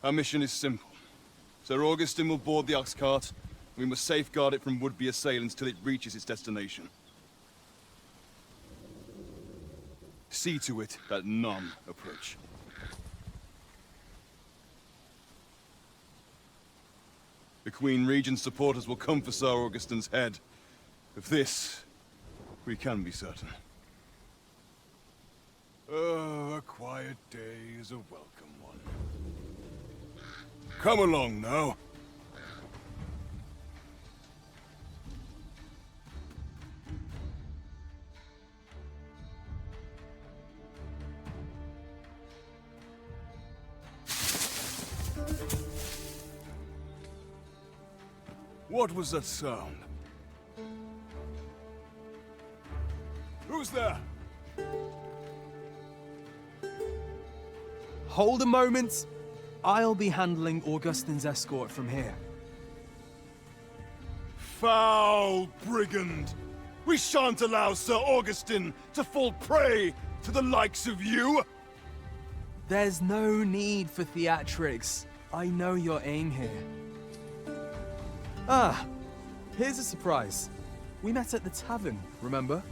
Our mission is simple. Sir Augustin will board the ox cart. We must safeguard it from would-be assailants till it reaches its destination. See to it that none approach. The Queen Regent's supporters will come for Sir Augustin's head. Of this, we can be certain. Oh, a quiet day is a welcome one. Come along now. What was that sound? Who's there? Hold a moment. I'll be handling Augustin's escort from here. Foul brigand! We shan't allow Sir Augustin to fall prey to the likes of you! There's no need for theatrics. I know your aim here. Ah, here's a surprise. We met at the tavern, remember?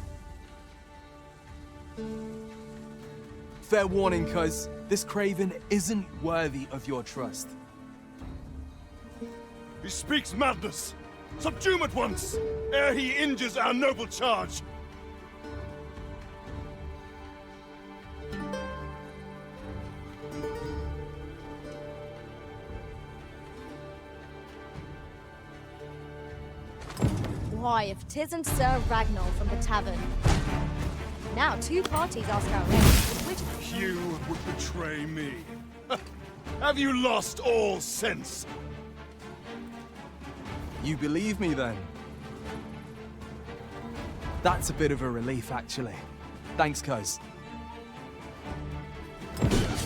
Fair warning, cuz this craven isn't worthy of your trust. He speaks madness! Subdue him at once, ere he injures our noble charge! Why, if 'tisn't Sir Ragnar from the tavern. Now 2 parties ask our aid. Which You would betray me. Have you lost all sense? You believe me then? That's a bit of a relief, actually. Thanks, cuz.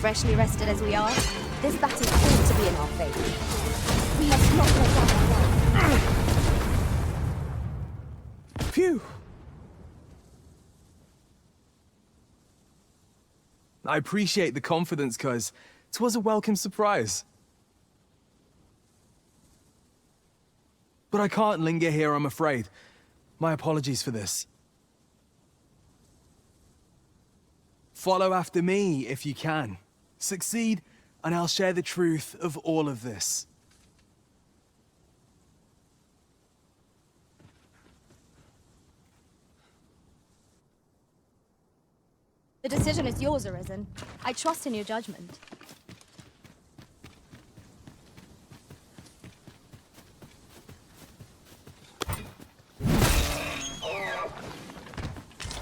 freshly rested as we are, this battle ought to be in our favor. We must not let down our guard. Phew! I appreciate the confidence, cuz 'twas a welcome surprise. But I can't linger here, I'm afraid. My apologies for this. Follow after me, if you can. Succeed, and I'll share the truth of all of this. The decision is yours, Arisen. I trust in your judgment.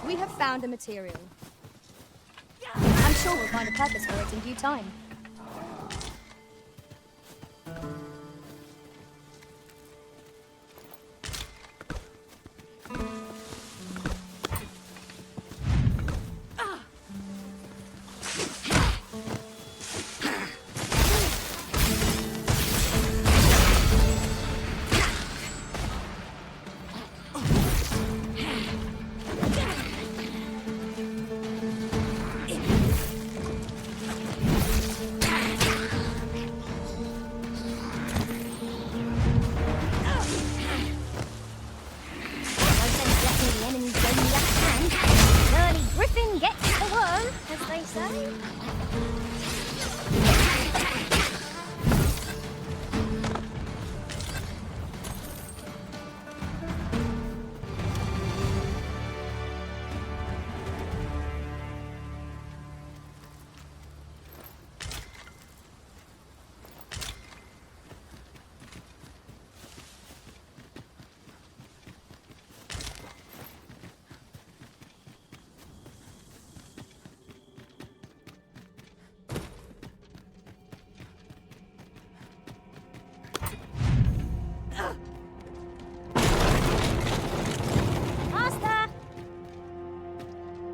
We have found a material. I'm sure we'll find a purpose for it in due time.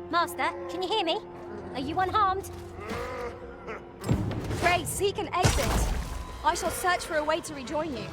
Master, can you hear me? Are you unharmed? Pray, seek an exit. I shall search for a way to rejoin you.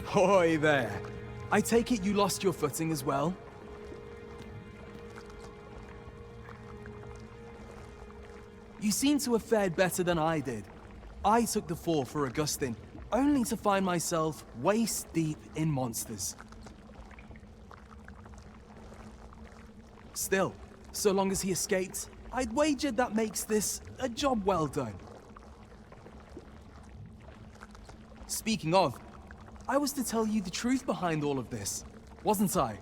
Hoy there. I take it you lost your footing as well? You seem to have fared better than I did. I took the fall for Augustin, only to find myself waist deep in monsters. Still, so long as he escaped, I'd wager that makes this a job well done. Speaking of, I was to tell you the truth behind all of this, wasn't I?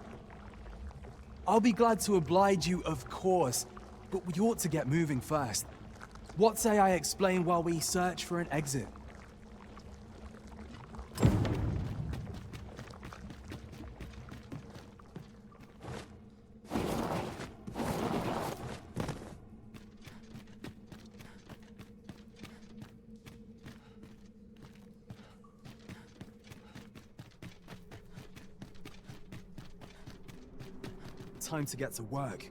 I'll be glad to oblige you, of course, but we ought to get moving first. What say I explain while we search for an exit? Time to get to work.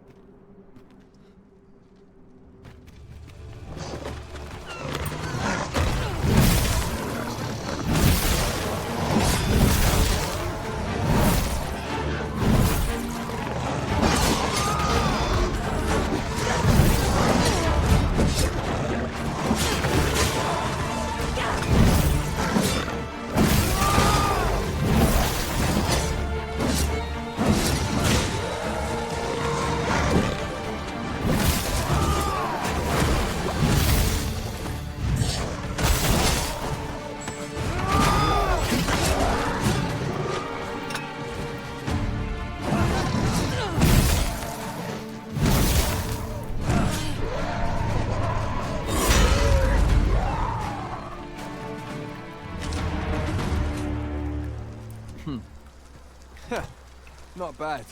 Not bad.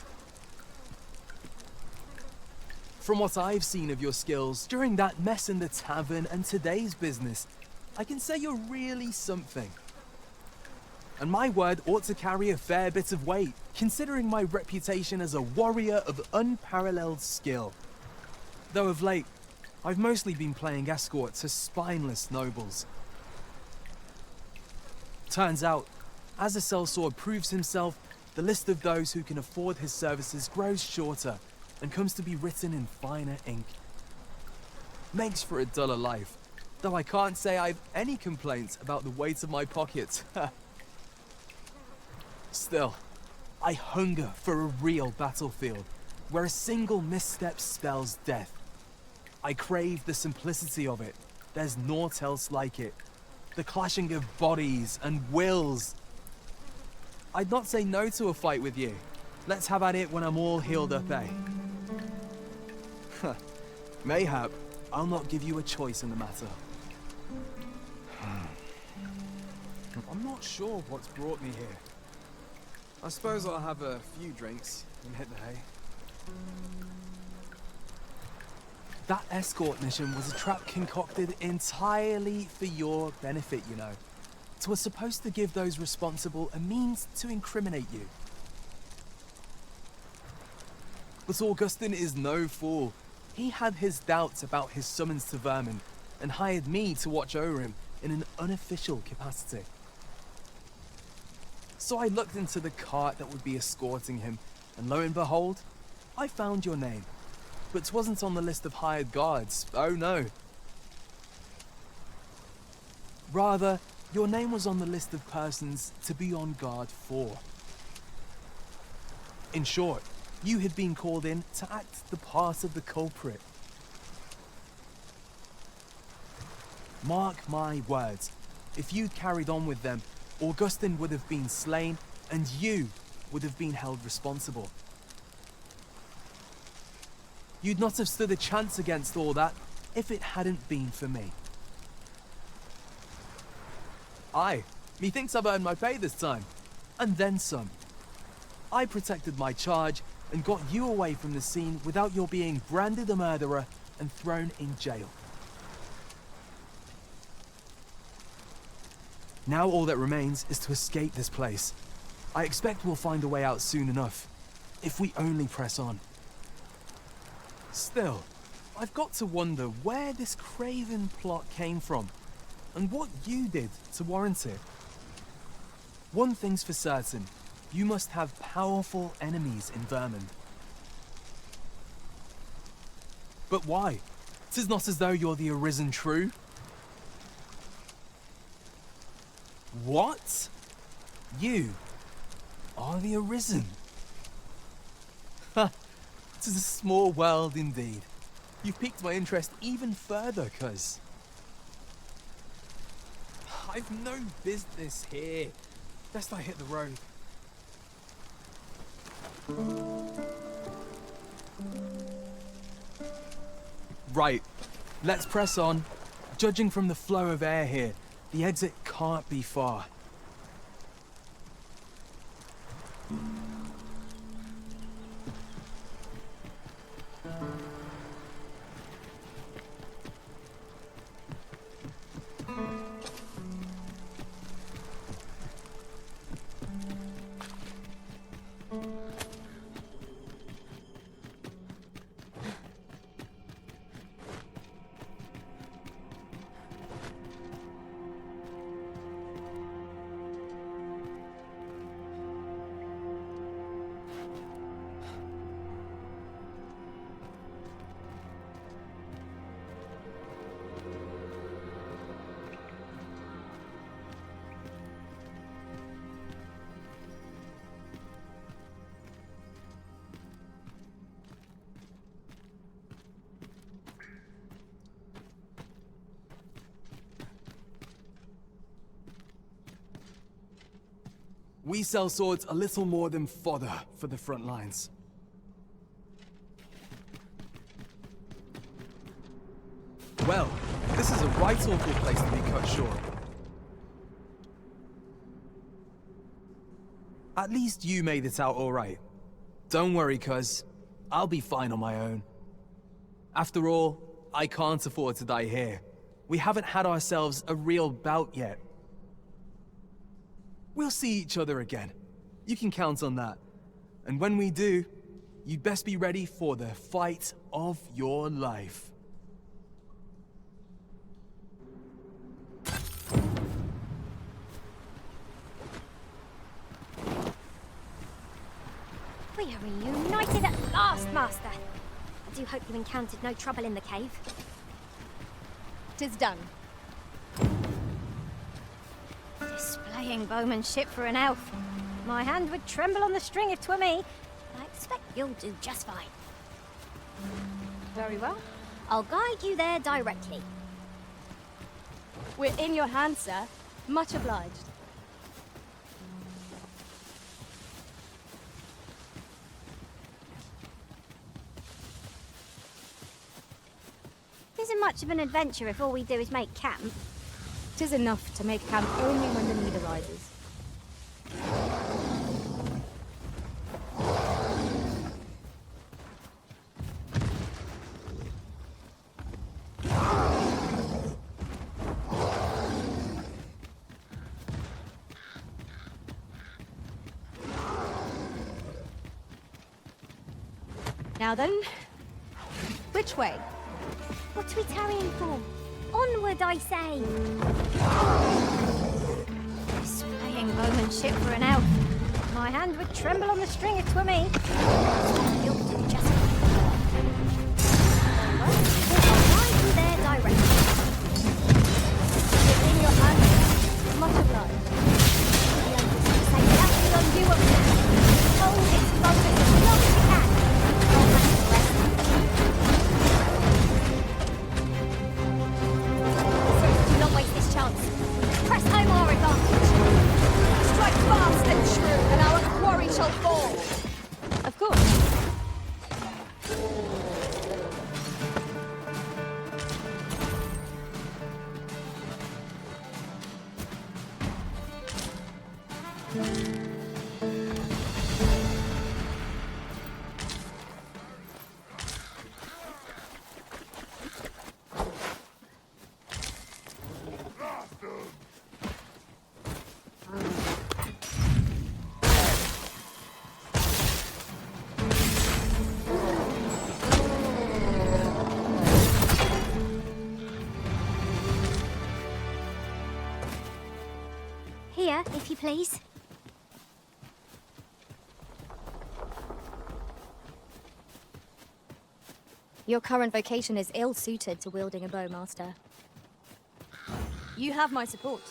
From what I've seen of your skills during that mess in the tavern and today's business, I can say you're really something. And my word ought to carry a fair bit of weight, considering my reputation as a warrior of unparalleled skill. Though of late, I've mostly been playing escort to spineless nobles. Turns out, as a sellsword proves himself, the list of those who can afford his services grows shorter and comes to be written in finer ink. Makes for a duller life, though I can't say I've any complaints about the weight of my pockets. Still, I hunger for a real battlefield, where a single misstep spells death. I crave the simplicity of it. There's naught else like it. The clashing of bodies and wills. I'd not say no to a fight with you. Let's have at it when I'm all healed up, eh? Mayhap, I'll not give you a choice in the matter. I'm not sure what's brought me here. I suppose I'll have a few drinks and hit the hay. That escort mission was a trap concocted entirely for your benefit, you know. It was supposed to give those responsible a means to incriminate you. But Augustin is no fool. He had his doubts about his summons to Vermin and hired me to watch over him in an unofficial capacity. So I looked into the cart that would be escorting him, and lo and behold, I found your name. But 'twasn't on the list of hired guards, oh no. Rather, your name was on the list of persons to be on guard for. In short, you had been called in to act the part of the culprit. Mark my words, if you'd carried on with them, Augustin would have been slain and you would have been held responsible. You'd not have stood a chance against all that if it hadn't been for me. Aye, methinks I've earned my pay this time, and then some. I protected my charge and got you away from the scene without your being branded a murderer and thrown in jail. Now all that remains is to escape this place. I expect we'll find a way out soon enough, if we only press on. Still, I've got to wonder where this craven plot came from, and what you did to warrant it. One thing's for certain. You must have powerful enemies in Vermund. But why? 'Tis not as though you're the Arisen true. What? You are the Arisen? Ha! 'Tis a small world indeed. You've piqued my interest even further, cuz I've no business here. Best I hit the road. Right, let's press on. Judging from the flow of air here, the exit can't be far. We sell swords a little more than fodder for the front lines. Well, this is a right awful place to be cut short. At least you made it out all right. Don't worry, cuz. I'll be fine on my own. After all, I can't afford to die here. We haven't had ourselves a real bout yet. We'll see each other again. You can count on that. And when we do, you'd best be ready for the fight of your life. We are reunited at last, Master. I do hope you encountered no trouble in the cave. 'Tis done. Displaying bowmanship for an elf. My hand would tremble on the string if 'twere me. I expect you'll do just fine. Very well. I'll guide you there directly. We're in your hands, sir. Much obliged. Isn't much of an adventure if all we do is make camp. 'Tis enough to make camp only when the need arises. Now then, which way? What are we tarrying for? Onward, I say! Displaying bowmanship for an elf. My hand would tremble on the string if 'twere me. You'll do just fine. Well, I'll guide you there directly. It's in your hands. Much obliged. The elf is to say nothing on you of that. Hold its focus as long as you can. I'll manage the rest. Press home our advantage. Strike fast and true, and our quarry shall fall. Of course. Here, if you please. Your current vocation is ill-suited to wielding a bow, Master. You have my support.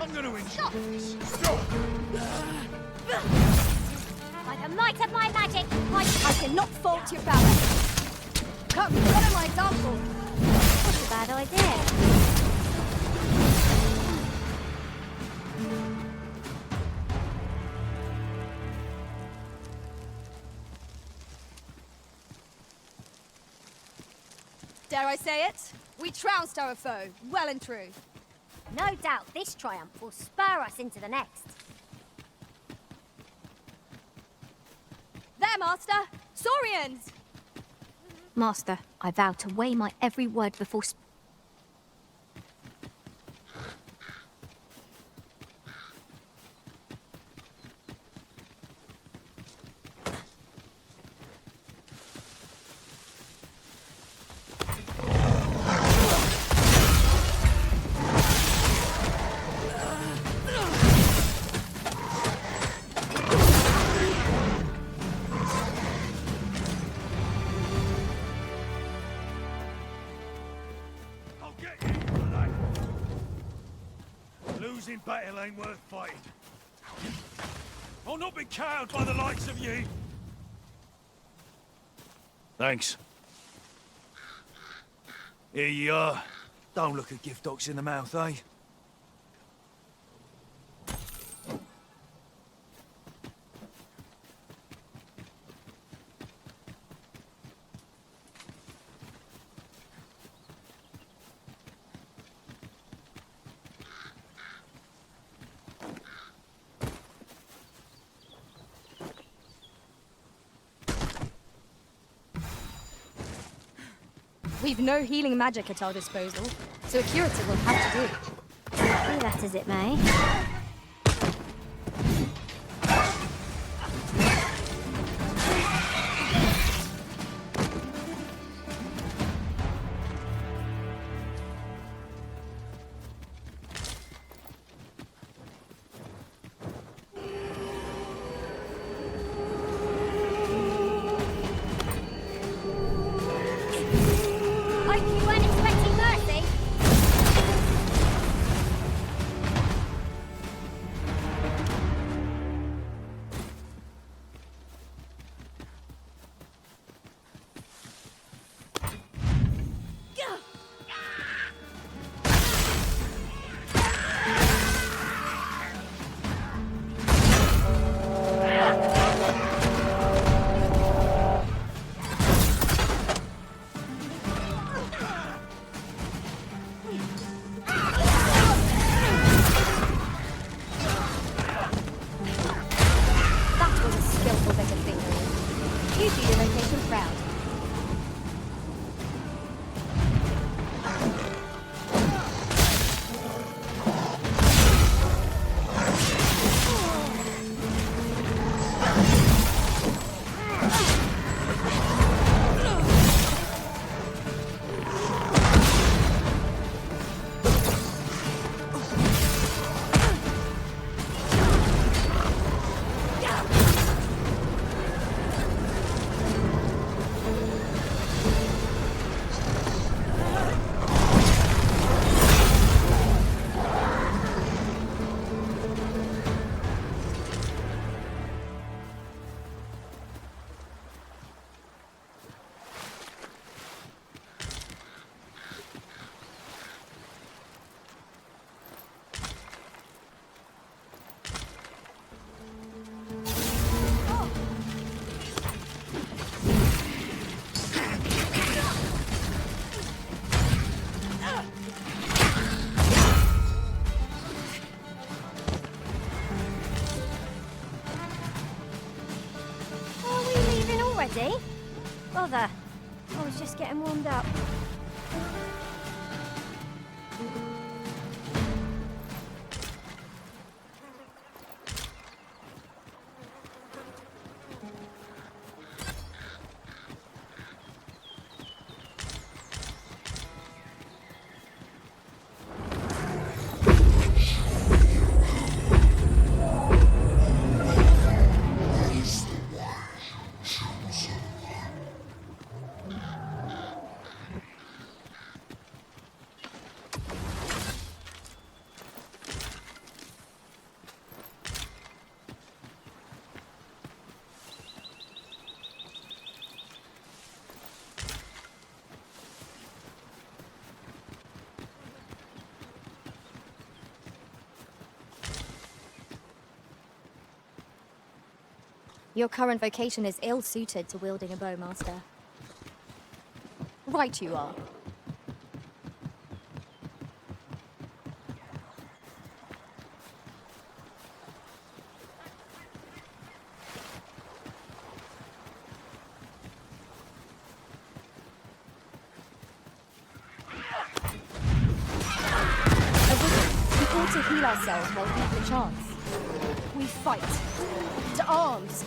I'm gonna stop! Stop! By the might of my magic, I cannot fault your prowess. Come, follow my example. That's a bad idea. Dare I say it? We trounced our foe, well and true. No doubt this triumph will spur us into the next. There, Master! Saurians! Master, I vow to weigh my every word before Losing battle ain't worth fighting. I'll not be cowed by the likes of ye. Thanks. Here ye are. Don't look a gift ox in the mouth, eh? We've no healing magic at our disposal, so a curative will have to do. be that as it may. Hope you weren't expecting mercy. That was a skillful bit of fingering. You do your location proud. Are we leaving already? Bother. I was just getting warmed up. Your current vocation is ill-suited to wielding a bow, Master. Right you are. We ought to heal ourselves while we have the chance. We fight. To arms!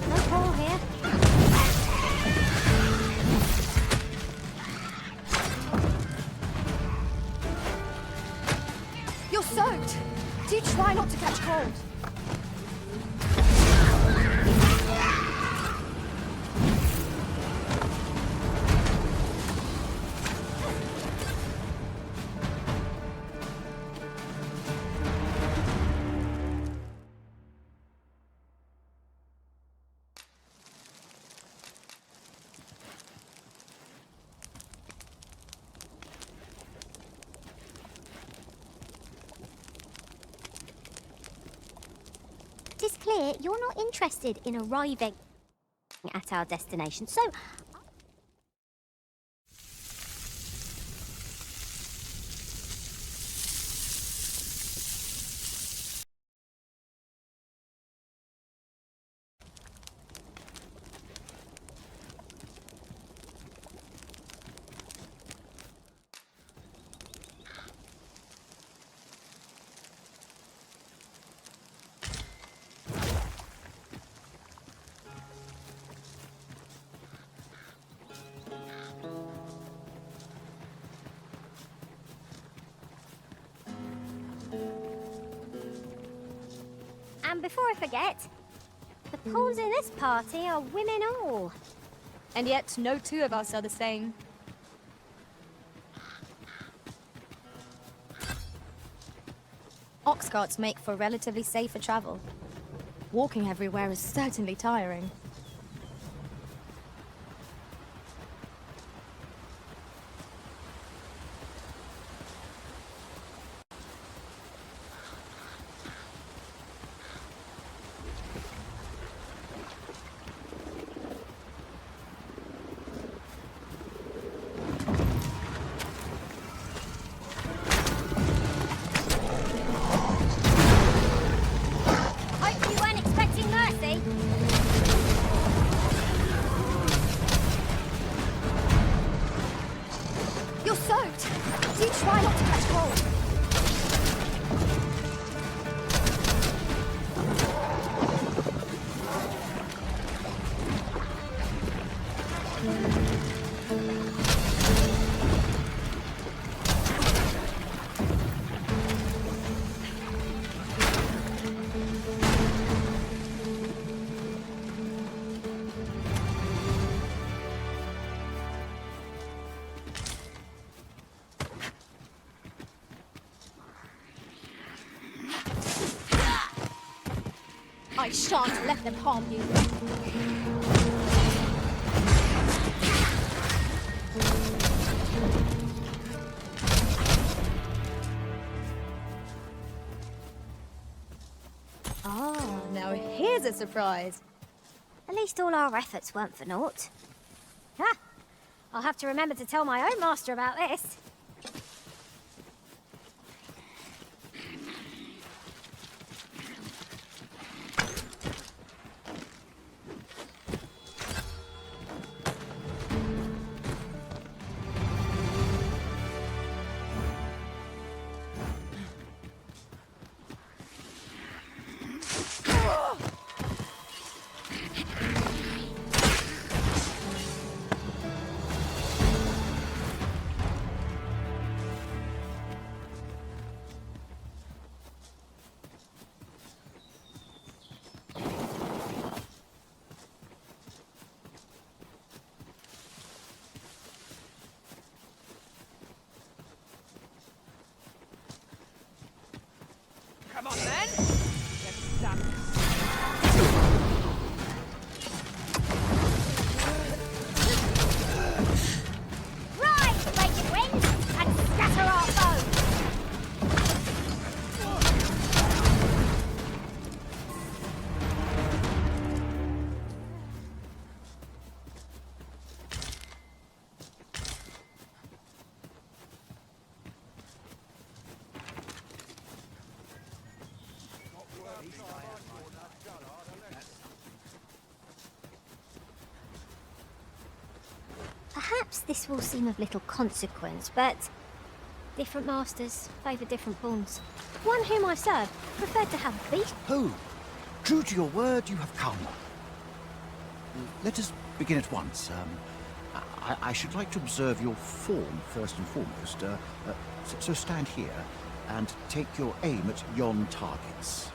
No call here. You're soaked! Do try not to catch cold. It is clear you're not interested in arriving at our destination, so and before I forget, the pawns in this party are women all. And yet, no two of us are the same. Ox carts make for relatively safer travel. Walking everywhere is certainly tiring. You weren't expecting mercy? You're soaked! Do try not to catch cold. I shan't let them harm you. Ah, now here's a surprise. At least all our efforts weren't for naught. Ha! I'll have to remember to tell my own master about this. Perhaps this will seem of little consequence, but different masters favour different pawns. One whom I served preferred to have a beast. Oh, true to your word, you have come. Let us begin at once. I should like to observe your form first and foremost. So stand here and take your aim at yon targets.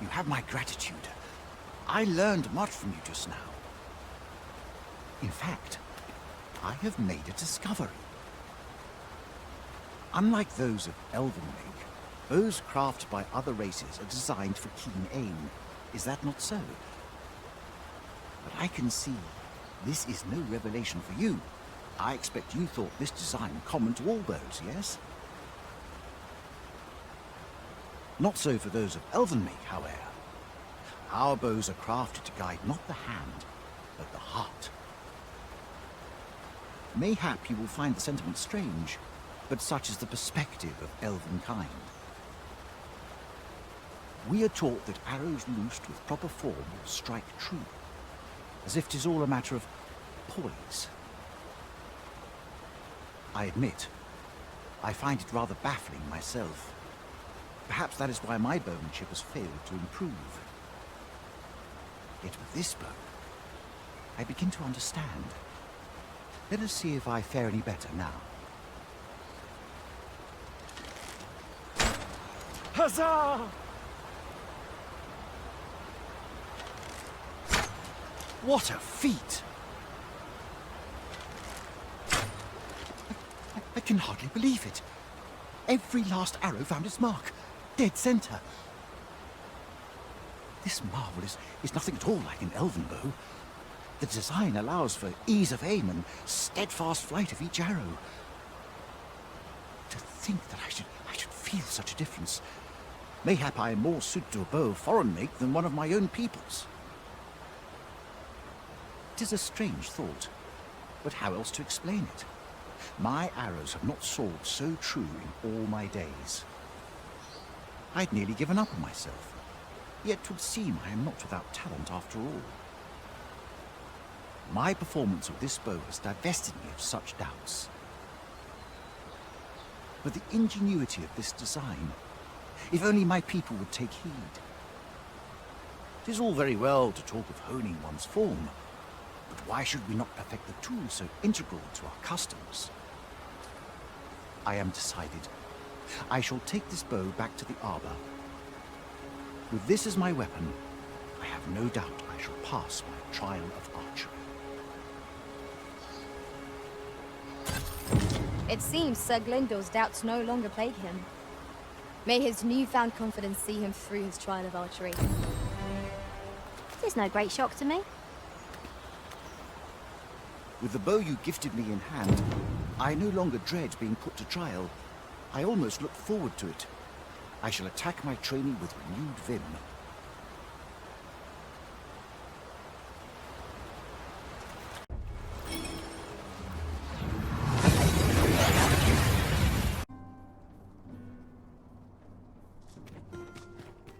You have my gratitude. I learned much from you just now. In fact, I have made a discovery. Unlike those of elven make, bows crafted by other races are designed for keen aim. Is that not so? But I can see this is no revelation for you. I expect you thought this design common to all bows, yes? Not so for those of elven make, however. Our bows are crafted to guide not the hand, but the heart. Mayhap you will find the sentiment strange, but such is the perspective of elven kind. We are taught that arrows loosed with proper form will strike true, as if 'tis all a matter of poise. I admit, I find it rather baffling myself. Perhaps that is why my bowmanship has failed to improve. Yet with this bow, I begin to understand. Let us see if I fare any better now. Huzzah! What a feat! I can hardly believe it. Every last arrow found its mark. Dead center. This marvel is nothing at all like an elven bow. The design allows for ease of aim and steadfast flight of each arrow. To think that I should feel such a difference. Mayhap I am more suited to a bow of foreign make than one of my own people's. It is a strange thought, but how else to explain it? My arrows have not soared so true in all my days. I'd nearly given up on myself, yet 'twould seem I am not without talent after all. My performance with this bow has divested me of such doubts. But the ingenuity of this design, if only my people would take heed. It is all very well to talk of honing one's form, but why should we not perfect the tool so integral to our customs? I am decided. I shall take this bow back to the arbor. With this as my weapon, I have no doubt I shall pass my trial of archery. It seems Sir Glyndor's doubts no longer plague him. May his newfound confidence see him through his trial of archery. It's no great shock to me. With the bow you gifted me in hand, I no longer dread being put to trial. I almost look forward to it. I shall attack my training with renewed vim.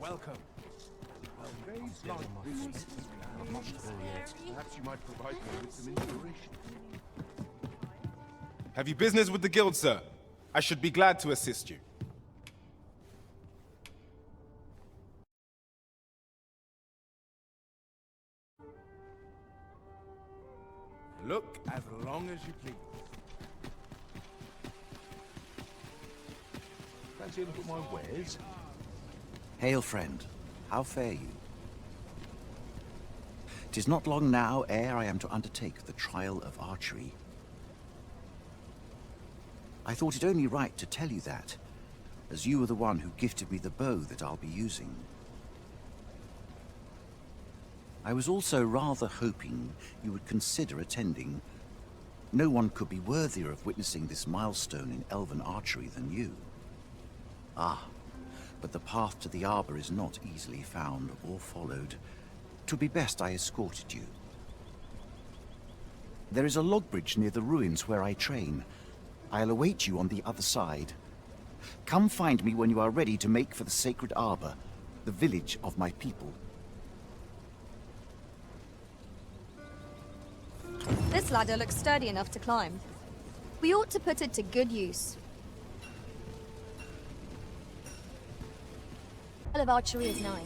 Welcome. Days like this are not there yet. Perhaps you might provide me with some inspiration. Have you business with the guild, sir? I should be glad to assist you. Look as long as you please. Fancy a look at my wares? Hail, friend. How fare you? 'Tis not long now ere I am to undertake the trial of archery. I thought it only right to tell you that, as you were the one who gifted me the bow that I'll be using. I was also rather hoping you would consider attending. No one could be worthier of witnessing this milestone in elven archery than you. Ah, but the path to the arbor is not easily found or followed. 'twould be best I escorted you. There is a log bridge near the ruins where I train. I'll await you on the other side. Come find me when you are ready to make for the Sacred Arbor, the village of my people. This ladder looks sturdy enough to climb. We ought to put it to good use. All of archery is nigh.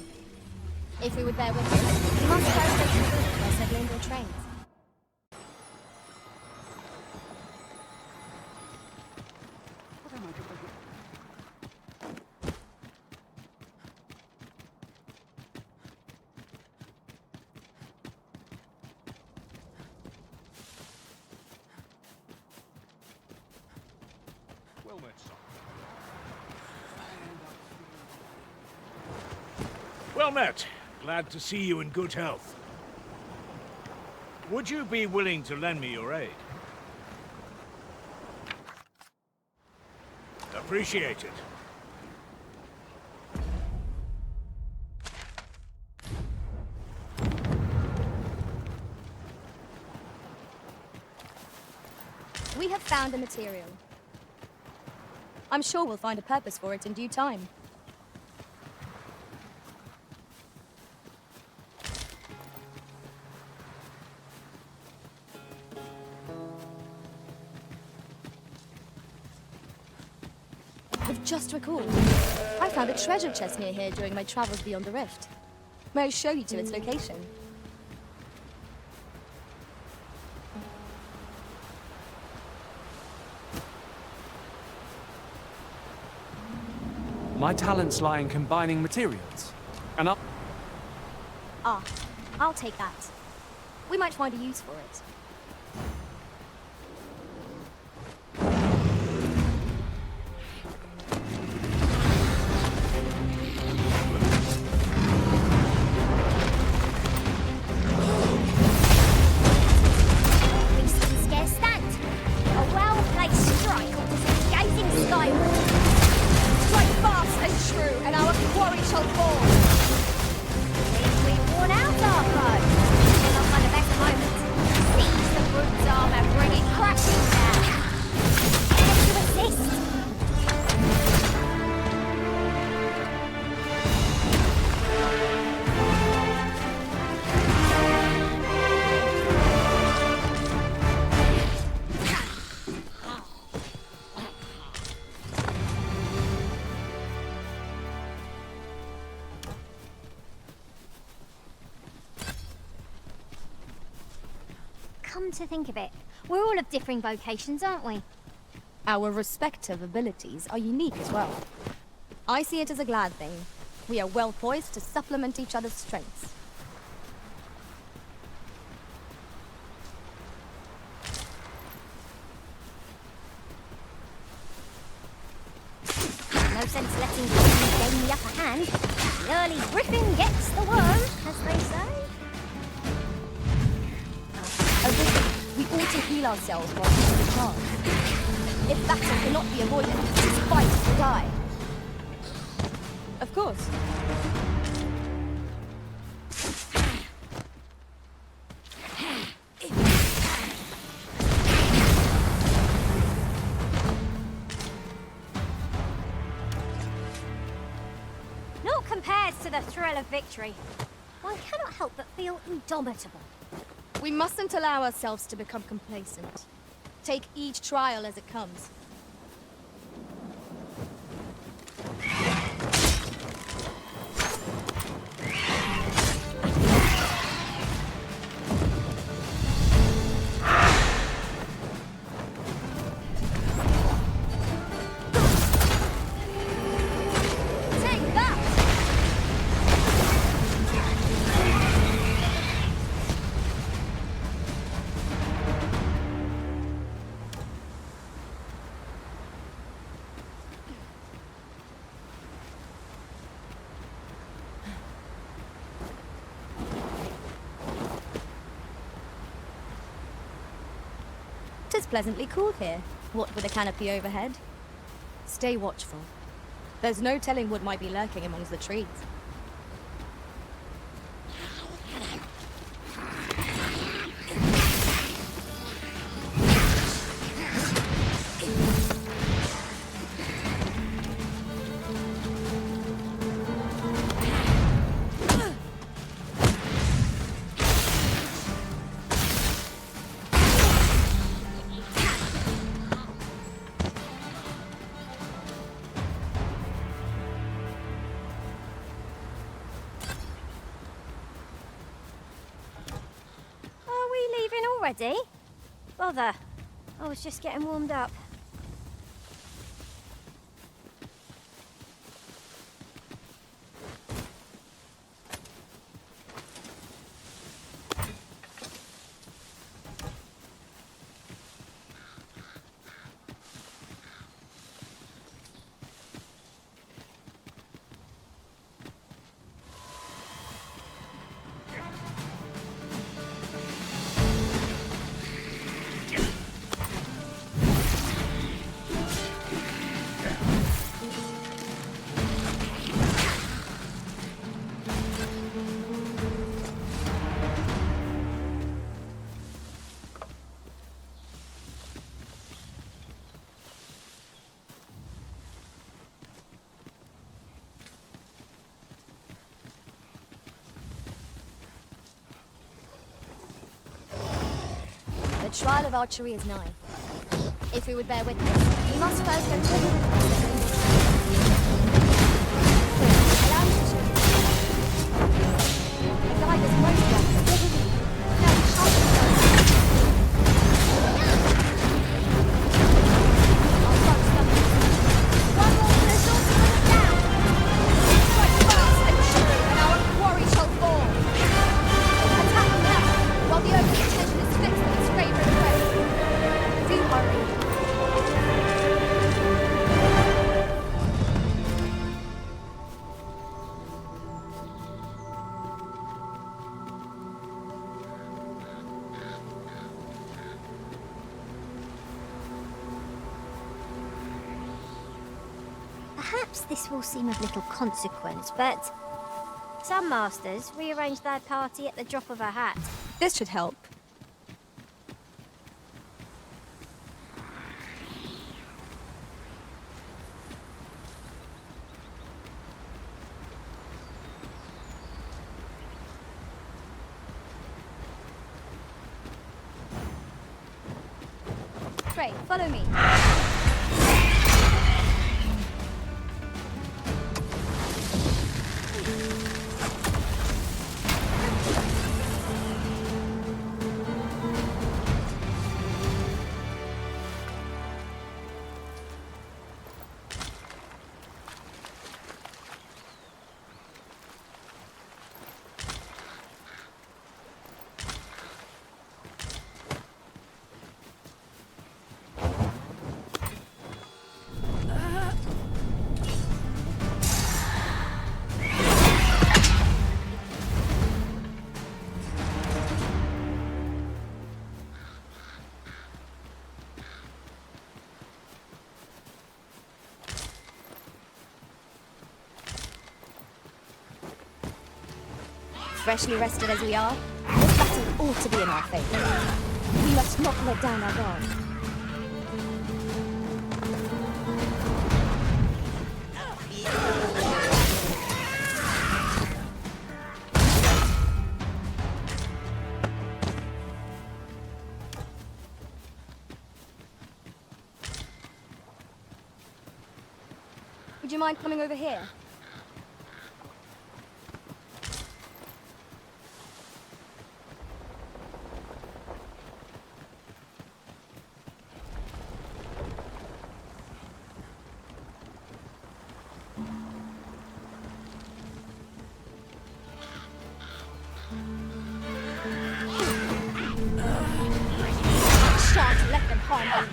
If we would bear with it, we must go to the village where Sir Grindra trains. Well met. Glad to see you in good health. Would you be willing to lend me your aid? Appreciate it. We have found a material. I'm sure we'll find a purpose for it in due time. I've just recalled. I found a treasure chest near here during my travels beyond the rift. May I show you to its location? My talents lie in combining materials. And Ah, I'll take that. We might find a use for it. Come to think of it, we're all of differing vocations, aren't we? Our respective abilities are unique as well. I see it as a glad thing. We are well poised to supplement each other's strengths. No sense letting Dogma gain the upper hand. The early griffin gets the worm, as they say. We ought to heal ourselves while we have the chance. If battle cannot be avoided, it's fight or die. Of course. Naught compares to the thrill of victory. One cannot help but feel indomitable. We mustn't allow ourselves to become complacent. Take each trial as it comes. Tis pleasantly cool here, what with a canopy overhead. Stay watchful. There's no telling what might be lurking amongst the trees. Already? Bother. I was just getting warmed up. The trial of archery is nigh. If we would bear witness, we must first go to allow me to show you. The guide is most welcome. Now we sharpen the our front stomach. One more pistol to put it down. Strike fast and true, and our quarry shall fall. Attack them now, while the ogre's attention is fixed on its favorite prey. Do hurry. Perhaps this will seem of little consequence, but some masters rearrange their party at the drop of a hat. This should help. Great, follow me. Freshly rested as we are, this battle ought to be in our favour. We must not let down our guard. Would you mind coming over here? Shan't let them harm you.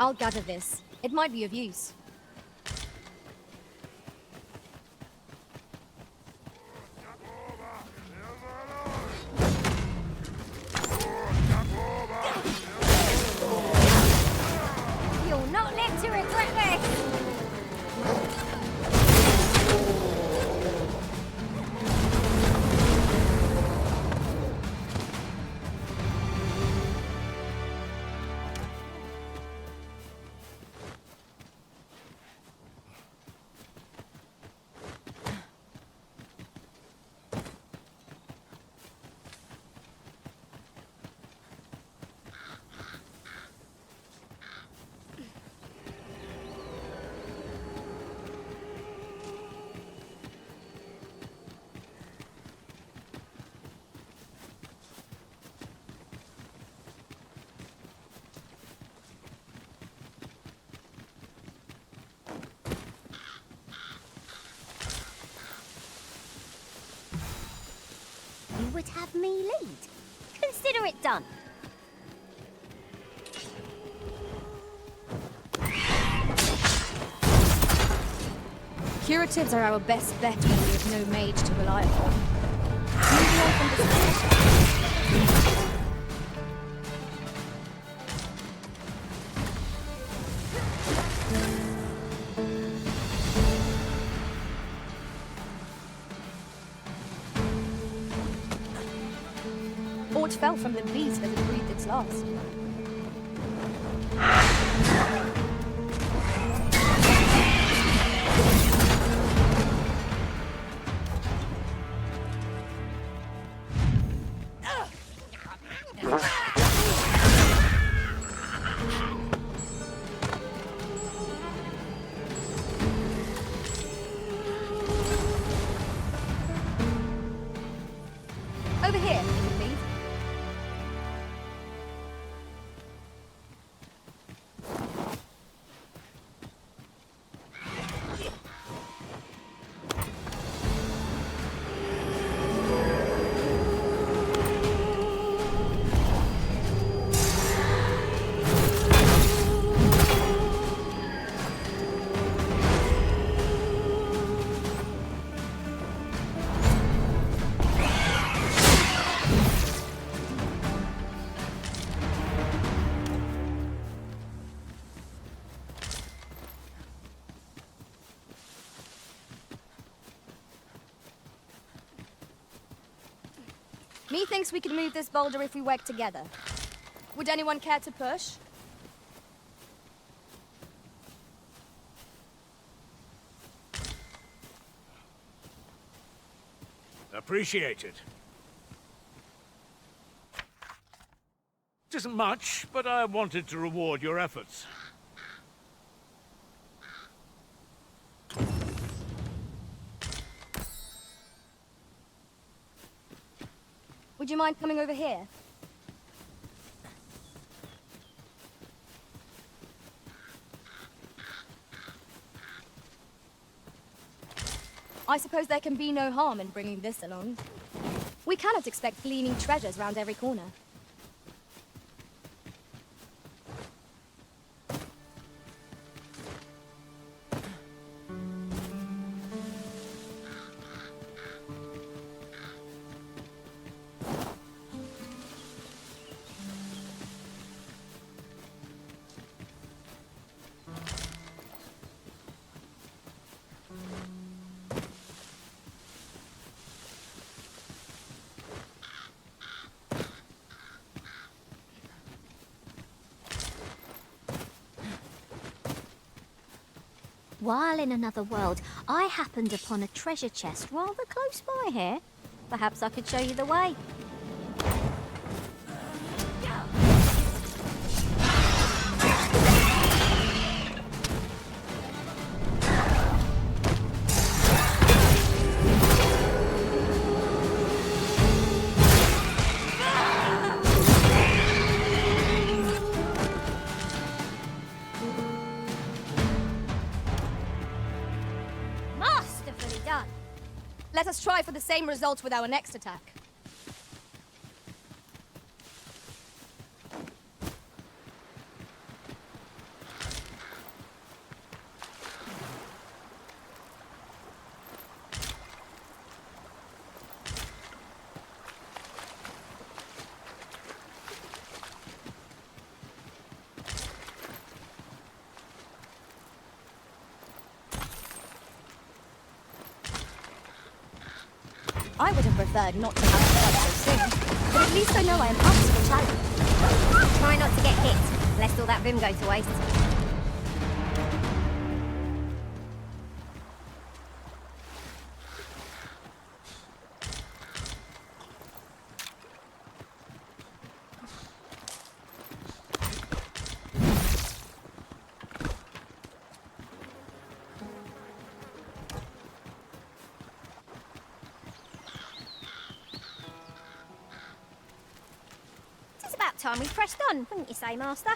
I'll gather this. It might be of use. You'll not live to recall would have me lead. Consider it done. Curatives are our best bet when we have no mage to rely upon. Moving on from this position. Aught fell from the beast that had breathed its last. Over here, if you please. Methinks we could move this boulder if we work together. Would anyone care to push? Appreciate it. It isn't much, but I wanted to reward your efforts. Would you mind coming over here? I suppose there can be no harm in bringing this along. We cannot expect gleaming treasures round every corner. While in another world, I happened upon a treasure chest rather close by here. Perhaps I could show you the way. Masterfully done. Let us try for the same result with our next attack. I would have preferred not to have to fight so soon, but at least I know I am up to the challenge. Try not to get hit, lest all that vim go to waste. It's about time we pressed on, wouldn't you say, Master?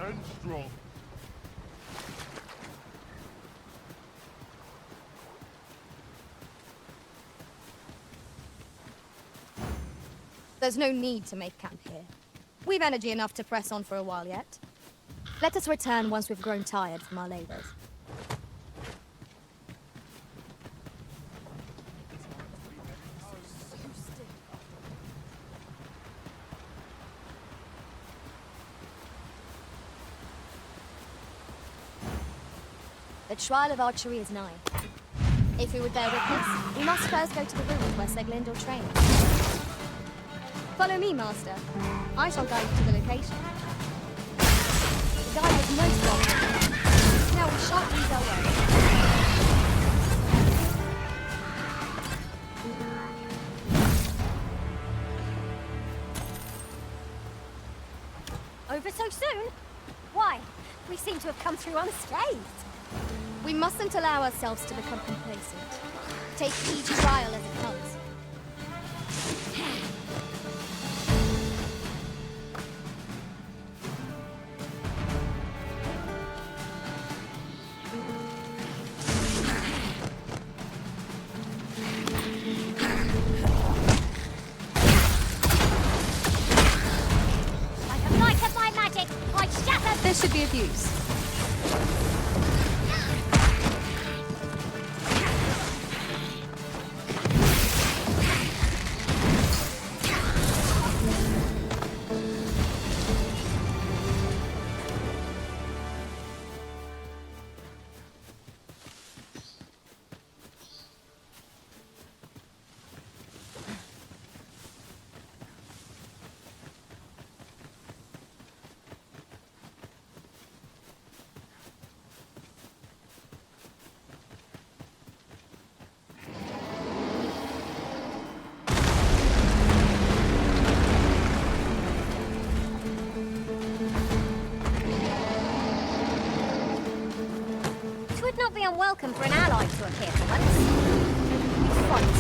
and strong. There's no need to make camp here. We've energy enough to press on for a while yet. Let us return once we've grown tired from our labors. The trial of archery is nigh. If we would bear witness, we must first go to the ruin where Seglindor trained. Follow me, Master. I shall guide you to the location. The guide was most welcome. Now we shan't lose our way. Over so soon? Why? We seem to have come through unscathed. We mustn't allow ourselves to become complacent. Take each trial as it comes. Like a light of my magic, I shatter. This should be of use. Be unwelcome for an ally to appear for once. Fight.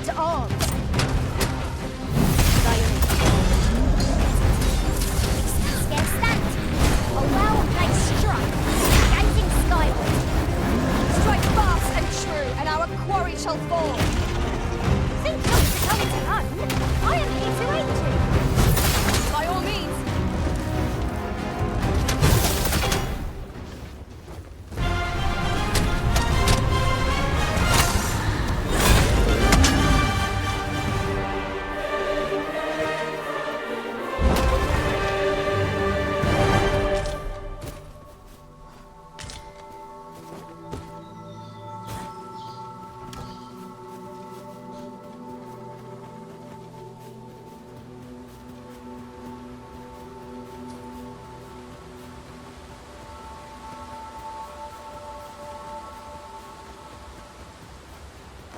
To arms. Scarce stand. A well-placed strike, gazing skyward. Strike fast and true, and our quarry shall fall. Think not to come into home. I am here to aid you. By all means.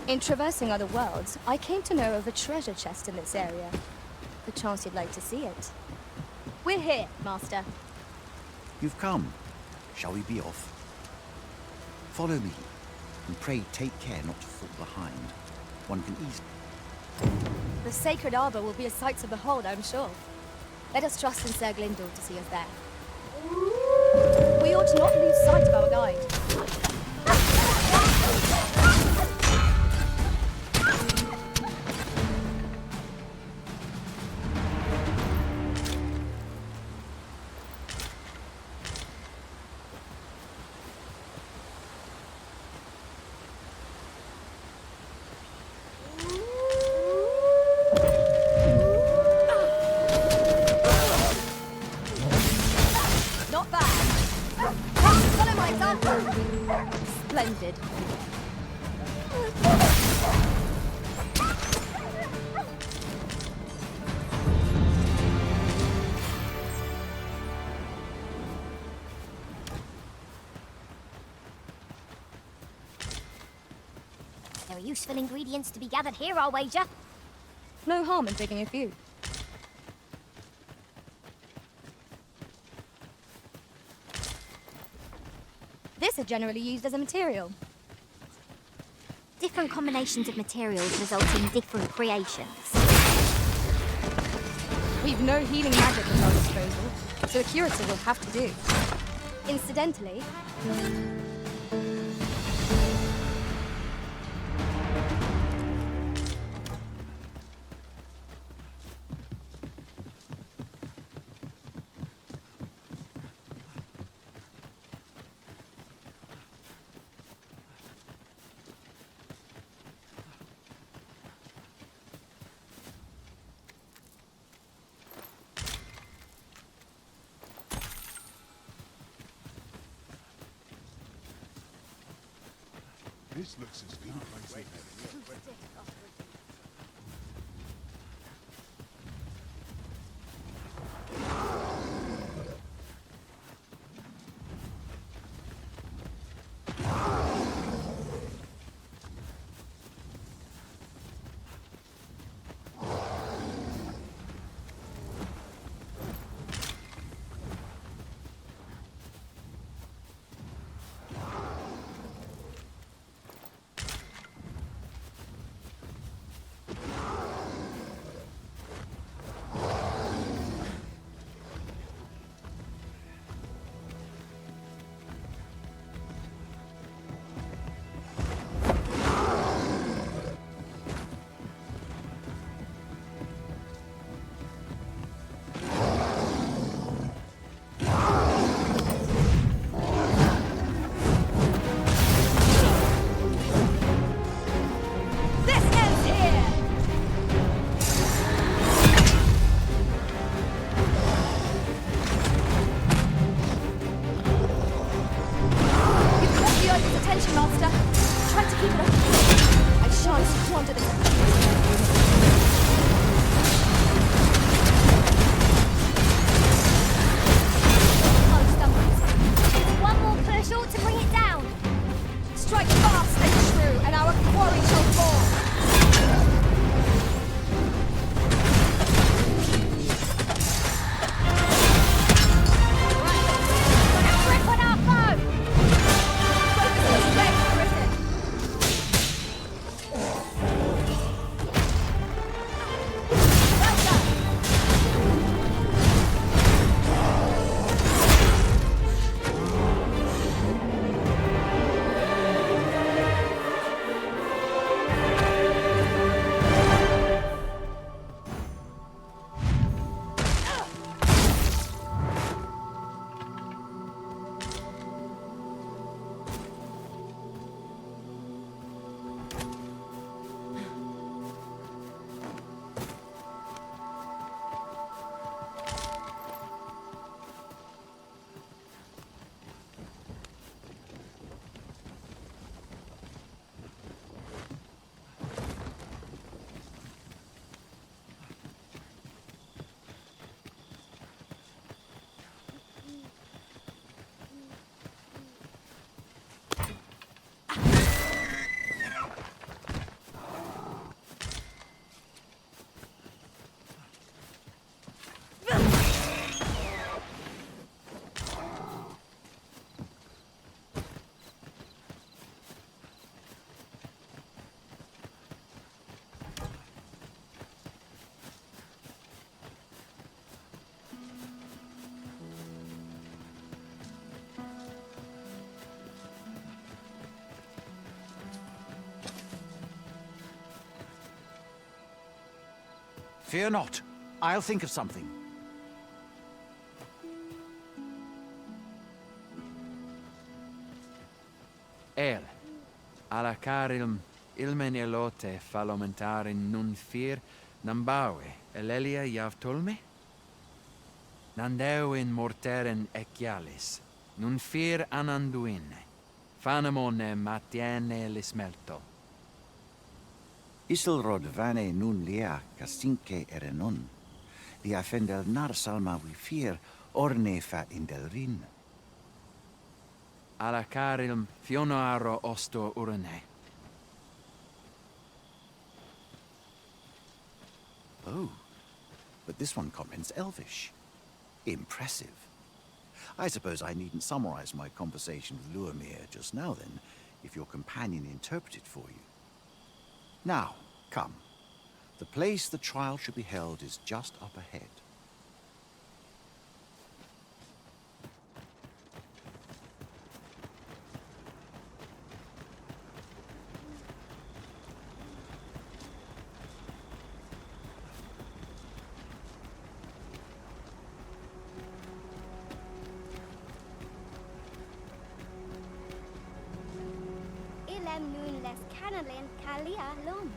In traversing other worlds, I came to know of a treasure chest in this area. Perchance you'd like to see it. We're here, Master. You've come. Shall we be off? Follow me, and pray take care not to fall behind. One can easily... The sacred arbor will be a sight to behold, I'm sure. Let us trust in Sir Glindor to see us there. We ought not lose sight of our guide. Not bad. Follow my example. Splendid. There are useful ingredients to be gathered here, I'll wager. No harm in digging a few. This is generally used as a material. Different combinations of materials result in different creations. We've no healing magic at our disposal, so a curative will have to do. Incidentally, This looks as good a place as ever. Fear not. I'll think of something. Alla carilm ilmen elote falomentarin nun fir nambawe elelia javtolme? Nandeuin morteren ecialis, nun fir ananduine, fanamone matiene lismelto. Isilrod vane nun lia castinque erenon, lia fendel nar salma wifir orne fa indelrin. Alla carilm fionoaro osto urine. Oh, but this one comments Elvish. Impressive. I suppose I needn't summarize my conversation with Luamir just now then, if your companion interpreted for you. Now, come. The place the trial should be held is just up ahead. Calem nun les canalen calia lum.